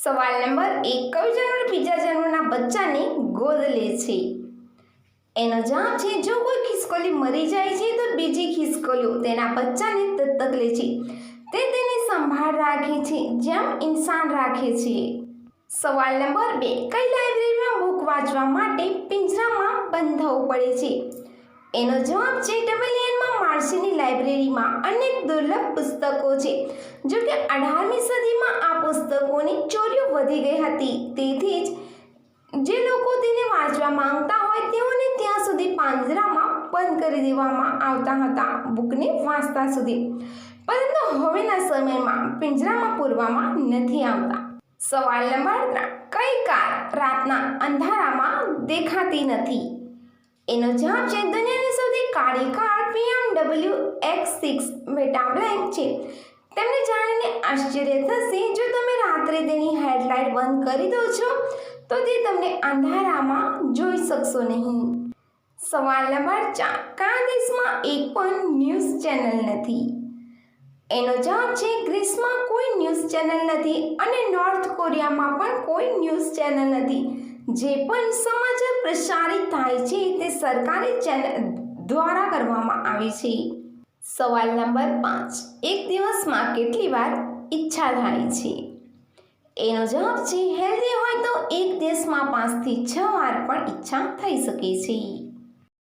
સવાલ નંબર 1. કયો જાનવર બીજા જાનવરના બચ્ચાને ગોદ લે છે? એનો જવાબ છે જો કોઈ ખિસકોલી મરી જાય છે તો બીજી ખિસકોલીઓ તેના બચ્ચાને દત્તક લે છે. તે તેની સંભાળ રાખે છે જેમ ઇન્સાન રાખે છે. સવાલ નંબર 2. કઈ લાઇબ્રેરીમાં બુક વાંચવા માટે પિંજરામાં બંધ થવું પડે છે? એનો જવાબ છે ડબલિયનમાં માર્શની લાઇબ્રેરીમાં અનેક દુર્લભ પુસ્તકો છે. જો કે 18મી સદીમાં આ પુસ્તકોની ચોરીઓ વધી ગઈ હતી. તેથી જ જે લોકો તેને વાંચવા માંગતા હોય તેઓને ત્યાં સુધી પાંજરામાં બંધ કરી દેવામાં આવતા હતા બુકને વાંચતા સુધી. પરંતુ હવેના સમયમાં પિંજરામાં પૂરવામાં નથી આવતા. સવાલ નંબર 3. કઈ કાર રાતના અંધારામાં દેખાતી નથી? એનો જવાબ છે દુનિયાની સૌથી કાળી કાર BMW X6 મેટાબ્લેન્ક છે. તમને જાણીને આશ્ચર્ય થશે જો તમે રાત્રે તેની હેડલાઇટ બંધ કરી દો છો તો તે તમને અંધારામાં જોઈ શકશો નહીં. સવાલ નંબર 4. કયા દેશમાં એક પણ ન્યૂઝ ચેનલ નથી? એનો જવાબ છે ગ્રીસમાં કોઈ ન્યૂઝ ચેનલ નથી અને નોર્થ કોરિયામાં પણ કોઈ ન્યૂઝ ચેનલ નથી. જે પણ સમાચાર પ્રસારિત થાય છે તે સરકારી ચેનલ દ્વારા કરવામાં આવે છે. સવાલ નંબર 5. એક દિવસમાં કેટલી વાર ઈચ્છા થાય છે? એનો જવાબ છે હેલ્ધી હોય તો એક દિવસમાં 5 થી 6 વાર પણ ઈચ્છા થઈ શકે છે.